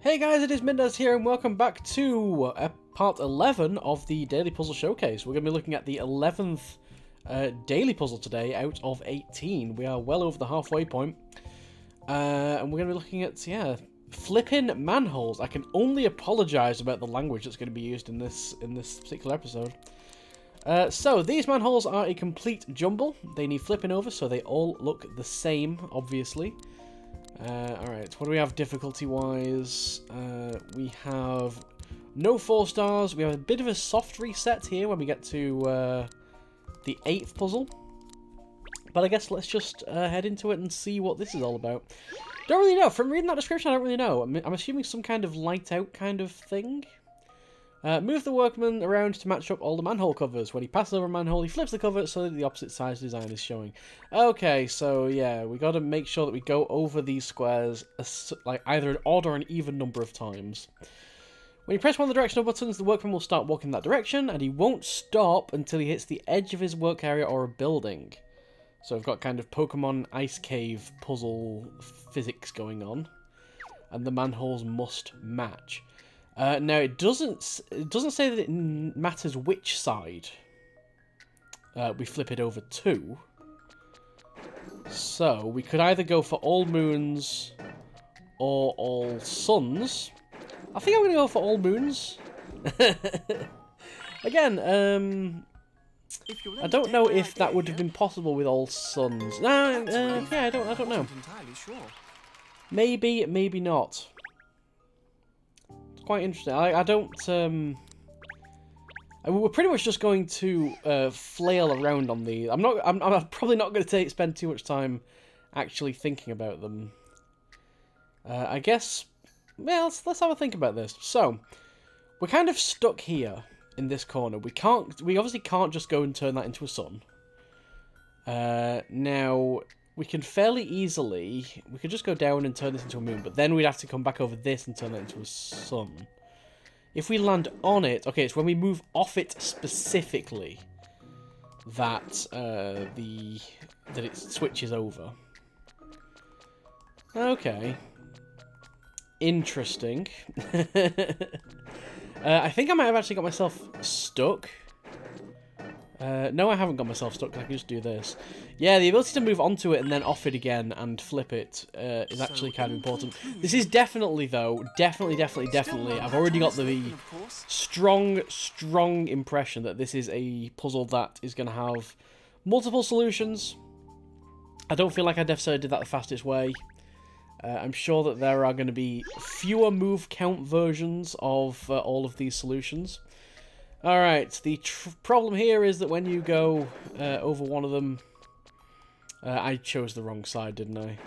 Hey guys, it is Mindas here, and welcome back to part 11 of the Daily Puzzle Showcase. We're going to be looking at the 11th daily puzzle today out of 18. We are well over the halfway point. And we're going to be looking at, Flippin Manholes. I can only apologise about the language that's going to be used in this particular episode. So, these manholes are a complete jumble. They need flipping over, so they all look the same, obviously. Alright, what do we have difficulty-wise? We have no 4 stars. We have a bit of a soft reset here when we get to the 8th puzzle. But I guess let's just head into it and see what this is all about. Don't really know. From reading that description, I don't really know. I'm assuming some kind of light-out kind of thing. Move the workman around to match up all the manhole covers. When he passes over a manhole, he flips the cover so that the opposite size design is showing. Okay, so yeah, we got to make sure that we go over these squares like either an odd or an even number of times. When you press one of the directional buttons, the workman will start walking that direction, and he won't stop until he hits the edge of his work area or a building. So we've got kind of Pokemon Ice Cave puzzle physics going on, and the manholes must match. Now it doesn't say that it matters which side we flip it over to. So we could either go for all moons or all suns. I think I'm going to go for all moons. Again, I don't know if that would have been possible with all suns. Yeah, I don't know. Maybe, maybe not. Quite interesting. I don't. We're pretty much just going to flail around on these. I'm probably not going to spend too much time actually thinking about them. I guess. Well, let's have a think about this. So, we're kind of stuck here in this corner. We obviously can't just go and turn that into a sun. Now. We can fairly easily, we could just go down and turn this into a moon, but then we'd have to come back over this and turn that into a sun. If we land on it, okay, it's when we move off it specifically that it switches over. Okay. Interesting. I think I might have actually got myself stuck. No, I haven't got myself stuck. I can just do this. Yeah, the ability to move onto it and then off it again and flip it is actually kind of important. This is definitely, though, definitely, I've already got the strong impression that this is a puzzle that is going to have multiple solutions. I don't feel like I necessarily did that the fastest way. I'm sure that there are going to be fewer move count versions of all of these solutions. Alright, the problem here is that when you go over one of them... I chose the wrong side, didn't I?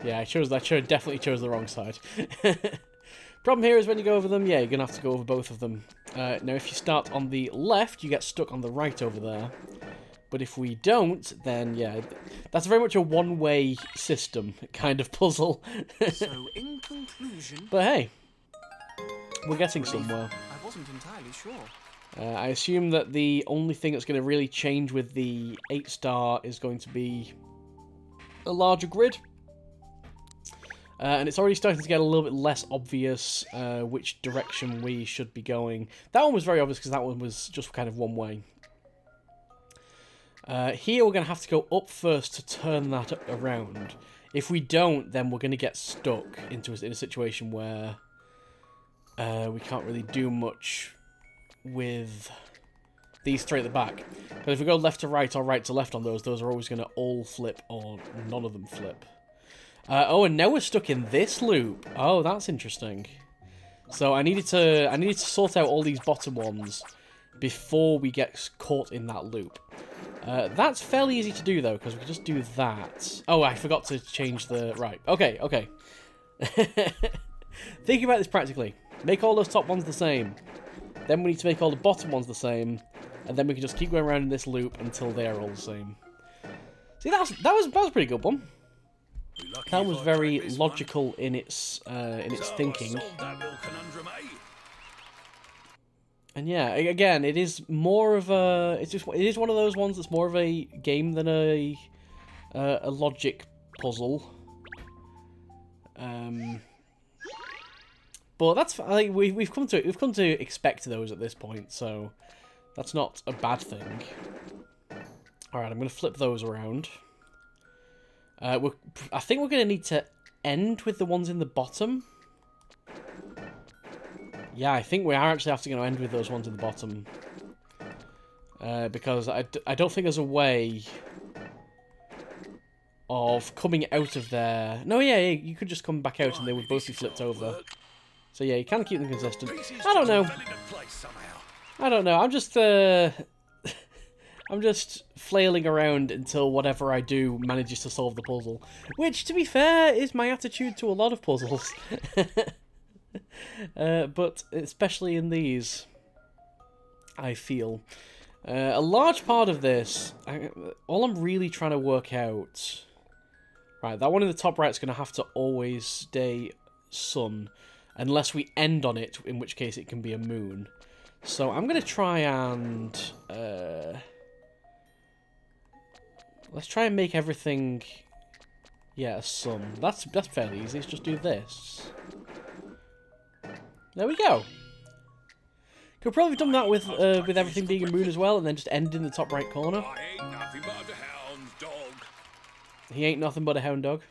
Yeah, I definitely chose the wrong side. Problem here is when you go over them, yeah, you're going to have to go over both of them. Now, if you start on the left, you get stuck on the right over there. But if we don't, then, yeah, that's very much a one-way system kind of puzzle. So, in conclusion... But hey, we're getting somewhere. I wasn't entirely sure. I assume that the only thing that's going to really change with the 8-star is going to be a larger grid. And it's already starting to get a little bit less obvious which direction we should be going. That one was very obvious because that one was just kind of one way. Here we're going to have to go up first to turn that around. If we don't, then we're going to get stuck in a situation where we can't really do much with these three at the back. But if we go left to right or right to left on those are always going to all flip or none of them flip. Oh, and now we're stuck in this loop. Oh, that's interesting. So I needed to sort out all these bottom ones before we get caught in that loop. That's fairly easy to do though, because we can just do that. Oh, I forgot to change the... Right, okay. Think about this practically. Make all those top ones the same. Then we need to make all the bottom ones the same, and then we can just keep going around in this loop until they are all the same. See, that was a pretty good one. That was very logical in its thinking. And yeah, again, it is more of a it is one of those ones that's more of a game than a logic puzzle. But that's like we've come to expect those at this point, so that's not a bad thing. All right, I'm going to flip those around. I think we're going to need to end with the ones in the bottom. Yeah, I think we are actually have to go end with those ones in the bottom. Because I don't think there's a way of coming out of there. No, yeah, you could just come back out and they would both be flipped over. So yeah, you can keep them consistent. I don't know. I don't know. I'm just I'm just flailing around until whatever I do manages to solve the puzzle. Which, to be fair, is my attitude to a lot of puzzles. But especially in these, I feel. A large part of this, all I'm really trying to work out... Right, that one in the top right is going to have to always stay sun. Unless we end on it, in which case it can be a moon. So I'm going to try and... let's try and make everything... Yeah, a sun. That's fairly easy. Let's just do this. There we go. Could probably have done that with everything being a moon as well, and then just end in the top right corner. I ain't nothing but a hound dog. He ain't nothing but a hound dog.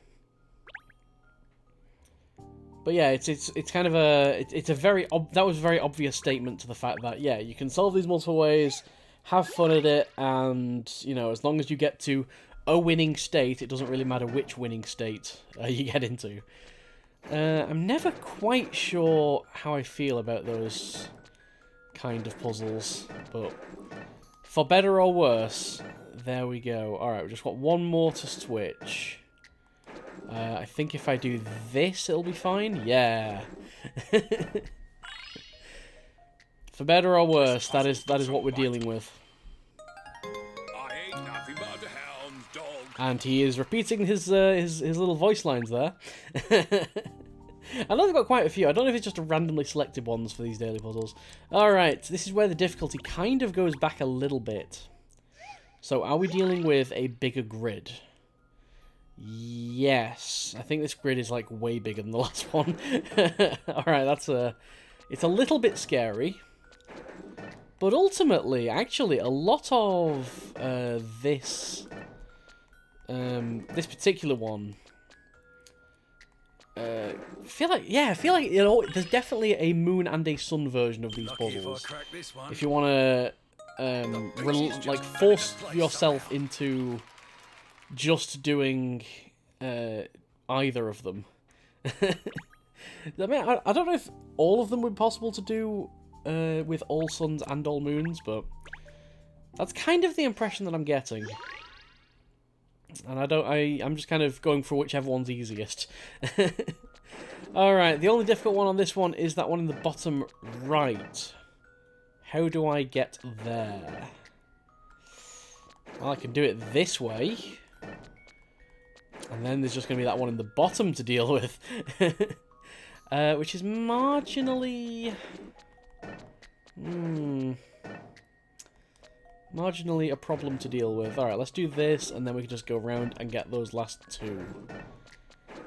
But yeah, it's kind of a that was a very obvious statement to the fact that yeah, you can solve these multiple ways, have fun at it, and you know, as long as you get to a winning state, it doesn't really matter which winning state you get into. I'm never quite sure how I feel about those kind of puzzles, but for better or worse, there we go. Alright, we've just got one more to switch. I think if I do this, it'll be fine. Yeah. For better or worse, that is what we're dealing with. I ain't nothing but a hound dog. And he is repeating his little voice lines there. I know they've got quite a few. I don't know if it's just randomly selected ones for these daily puzzles. Alright, this is where the difficulty kind of goes back a little bit. So, are we dealing with a bigger grid? Yes. I think this grid is, like, way bigger than the last one. Alright, it's a little bit scary. But ultimately, actually, a lot of this particular one... I feel like you know, there's definitely a moon and a sun version of these puzzles. If you want to like force yourself into just doing either of them. I mean, I don't know if all of them would be possible to do with all suns and all moons, but that's kind of the impression that I'm getting. And I'm just kind of going for whichever one's easiest. Alright, the only difficult one on this one is that one in the bottom right. How do I get there? Well, I can do it this way. And then there's just going to be that one in the bottom to deal with. Which is marginally... marginally a problem to deal with. Alright, let's do this, and then we can just go around and get those last two.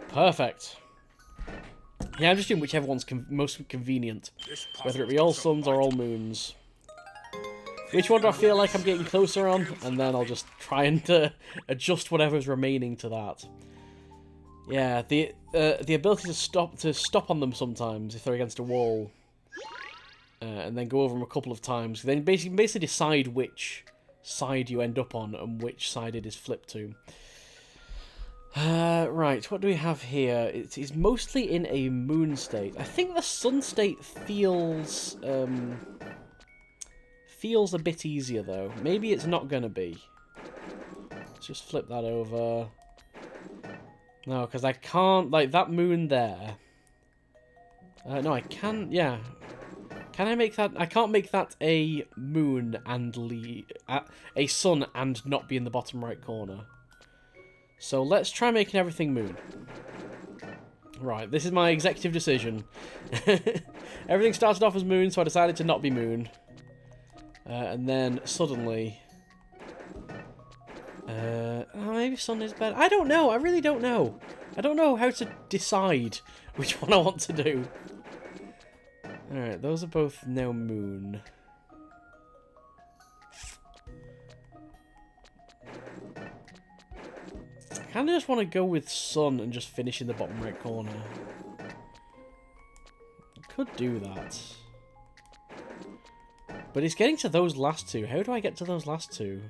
Perfect. Yeah, I'm just doing whichever one's most convenient. Whether it be all suns or all moons. Which one do I feel like I'm getting closer on? And then I'll just try and adjust whatever's remaining to that. Yeah, the ability to stop on them sometimes if they're against a wall. And then go over them a couple of times. Then basically decide which side you end up on and which side it is flipped to. Right, what do we have here? It is mostly in a moon state. I think the sun state feels a bit easier though. Maybe it's not gonna be. Let's just flip that over. No, because I can't, like, that moon there. No, I can, yeah. Can I make that? I can't make that a moon and a sun and not be in the bottom right corner. So let's try making everything moon. Right, this is my executive decision. Everything started off as moon, so I decided to not be moon. And then suddenly... oh, maybe sun is better. I don't know. I really don't know. I don't know how to decide which one I want to do. Alright, those are both now moon. I kind of just want to go with sun and just finish in the bottom right corner. I could do that. But it's getting to those last two. How do I get to those last two?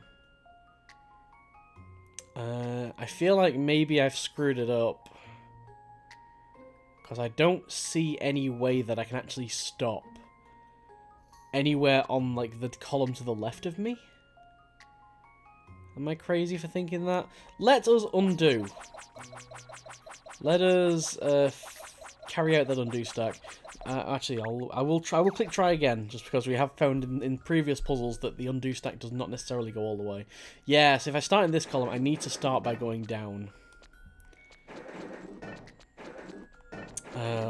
I feel like maybe I've screwed it up. Because I don't see any way that I can actually stop anywhere on, like, the column to the left of me. Am I crazy for thinking that? Let us undo. Let us carry out that undo stack. Actually, I will click try again, just because we have found in previous puzzles that the undo stack does not necessarily go all the way. Yes, if I start in this column, I need to start by going down.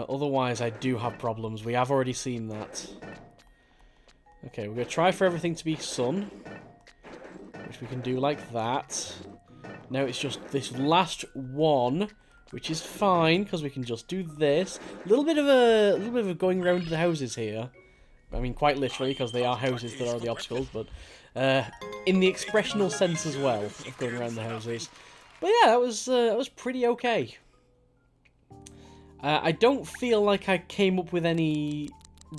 Otherwise, I do have problems. We have already seen that. Okay, we're going to try for everything to be sun, which we can do like that. Now it's just this last one, which is fine because we can just do this. A little bit of a going around the houses here. I mean, quite literally, because they are houses that are the obstacles, but in the expressional sense as well of going around the houses. But yeah, that was pretty okay. I don't feel like I came up with any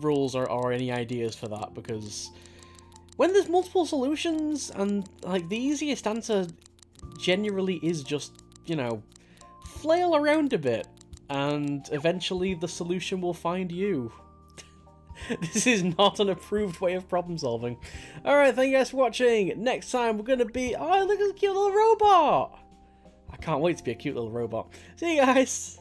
rules or any ideas for that, because when there's multiple solutions and like the easiest answer generally is just, you know, flail around a bit and eventually the solution will find you. This is not an approved way of problem solving. Alright, thank you guys for watching. Next time we're gonna be, oh, look at the cute little robot. I can't wait to be a cute little robot. See you guys.